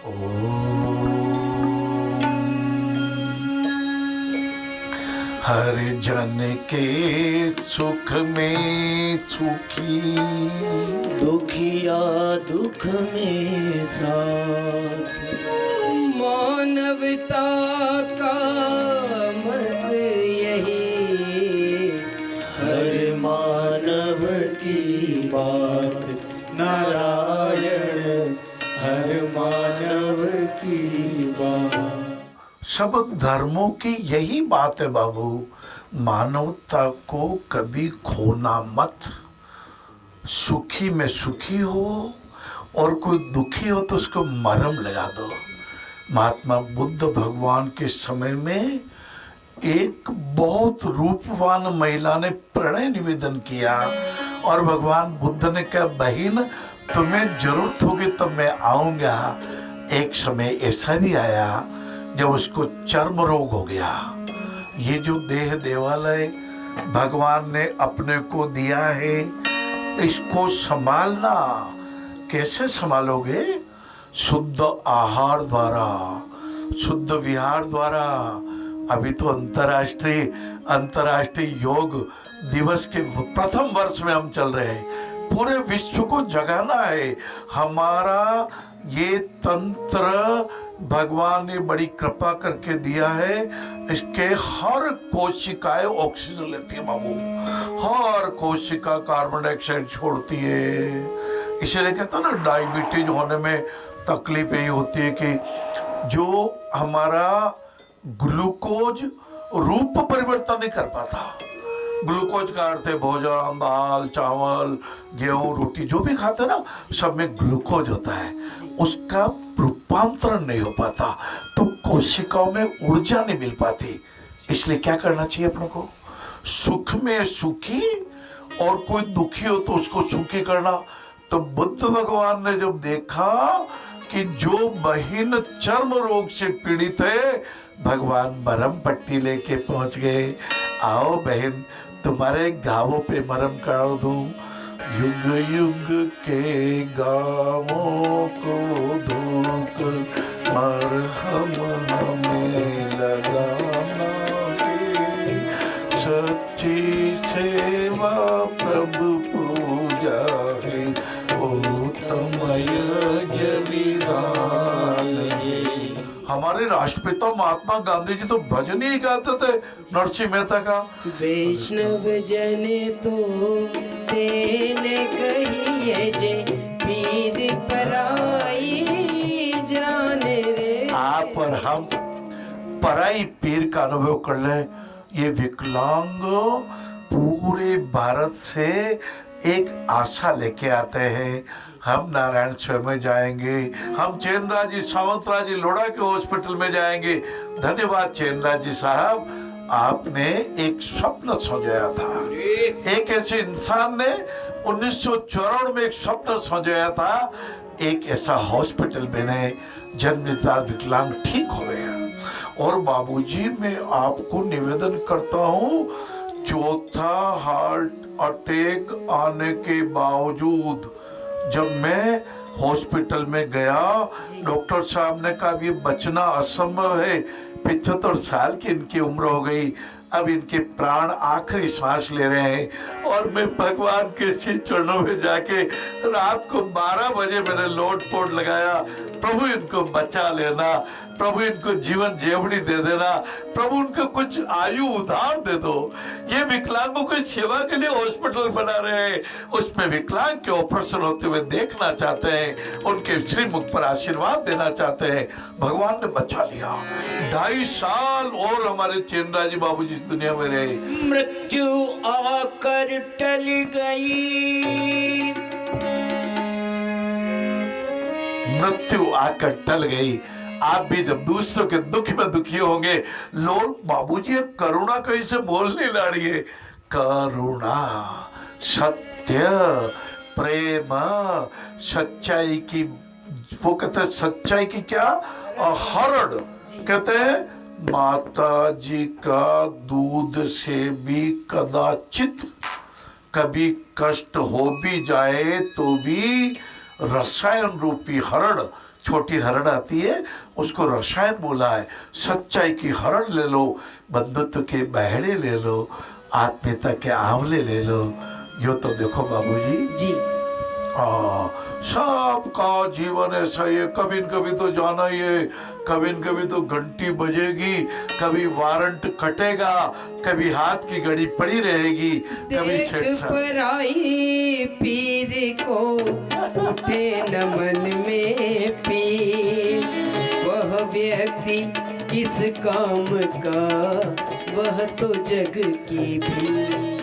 हर जन के सुख में सुखी, दुखिया दुख में साथ, मानवता का मत यही, हर मानव की बात, नारायण हर मानव की बात। सब धर्मों की यही बात है बाबू, मानवता को कभी खोना मत। सुखी में सुखी हो और कोई दुखी हो तो उसको मरहम लगा दो। महात्मा बुद्ध भगवान के समय में एक बहुत रूपवान महिला ने प्रणय निवेदन किया और भगवान बुद्ध ने कहा, बहन तुम्हें जरूरत होगी तब मैं आऊँगा। एक समय ऐसा भी आया जब उसको चर्म रोग हो गया। ये जो देह देवालय भगवान ने अपने को दिया है, इसको संभालना कैसे संभालोगे? शुद्ध आहार द्वारा, शुद्ध विहार द्वारा। अभी तो अंतर्राष्ट्रीय योग दिवस के प्रथम वर्ष में हम चल रहे हैं। पूरे विश्व को जगाना है। हमारा ये तंत्र भगवान ने बड़ी कृपा करके दिया है। इसके हर कोशिकाएं ऑक्सीजन लेती है बाबू, हर कोशिका कार्बन डाइऑक्साइड छोड़ती है। इसीलिए कहता ना, डायबिटीज होने में तकलीफ यही होती है कि जो हमारा ग्लूकोज रूप परिवर्तन नहीं कर पाता। ग्लूकोज का अर्थ है भोजन, दाल चावल गेहूं रोटी जो भी खाते हैं ना, सब में ग्लूकोज होता है। उसका रूपांतरण नहीं हो पाता तो कोशिकाओं में ऊर्जा नहीं मिल पाती। इसलिए क्या करना चाहिए अपने को? सुख में सुखी और कोई दुखी हो तो उसको सुखी करना। तो बुद्ध भगवान ने जब देखा कि जो बहन चर्म रोग से पीड़ित है, भगवान मरहम पट्टी लेके पहुंच गए। आओ बहन, तुम्हारे घावों पे मरहम करा दूं। युग युग के गावों को धोकर मरहम हमें लगाना है। सच्ची सेवा प्रभु पूजा है, उत्तम यज्ञ विधान है। हमारे राष्ट्रपिता महात्मा गांधी जी तो भजन ही गाते थे नरसिंह मेहता का। वैष्णव जन तो तेने कहिए जे पीर पराई जाने रे। आप और हम पराई पीर का अनुभव कर ले। ये विकलांग पूरे भारत से एक आशा लेके आते हैं। हम नारायण स्वयं में जाएंगे, हम चैनराज जी सावंतराज जी लोढ़ा के हॉस्पिटल में जाएंगे। धन्यवाद चैनराज जी साहब, आपने एक स्वप्न सजाया था। एक ऐसे इंसान ने 1954 में एक स्वप्न सजाया था, एक ऐसा हॉस्पिटल बने जन्मदाता विकलांग ठीक हो गए। और बाबूजी मैं आपको निवेदन करता हूँ, चौथा हार्ट अटैक आने के बावजूद जब मैं हॉस्पिटल में गया, डॉक्टर साहब ने कहा ये बचना असंभव है। 75 साल की इनकी उम्र हो गई, अब इनके प्राण आखिरी सांस ले रहे हैं। और मैं भगवान के श्री चरणों में जाके रात को 12 बजे मैंने लोट पोट लगाया, प्रभु इनको बचा लेना, प्रभु इनको जीवन जेवड़ी दे देना, प्रभु उनको कुछ आयु उधार दे दो। ये विकलांगों की सेवा के लिए हॉस्पिटल बना रहे हैं, उसमें विकलांग के ऑपरेशन होते हुए देखना चाहते हैं, उनके श्रीमुख पर आशीर्वाद देना चाहते हैं। भगवान ने बचा लिया। 2.5 साल और हमारे चैनराजी बाबू जी इस दुनिया में रहे। मृत्यु आकर टल गई, मृत्यु आकर टल गई। आप भी जब दूसरों के दुख में दुखी होंगे, लोग बाबूजी करुणा कैसे बोलने लाड़ी है। करुणा, सत्य, प्रेम, सच्चाई की, वो कहते हैं सच्चाई की क्या हरण, कहते हैं माता जी का दूध से भी कदाचित कभी कष्ट हो भी जाए तो भी रसायन रूपी हरण छोटी हरण आती है, उसको रसायन बोला है। सच्चाई की हरण ले लो, बंधुत्व के बहड़े ले लो, आत्मीयता के आंवले ले लो। यो तो देखो बाबूजी, जी सबका जीवन ऐसा ही है। कभी न कभी तो जाना ही है, कभी न कभी तो घंटी बजेगी, कभी वारंट कटेगा, कभी हाथ की घड़ी पड़ी रहेगी, कभी देख सेठ साहब। पराई पीर को उठे न मन में पीर, वह व्यक्ति किस काम का, वह तो जग की भीड़।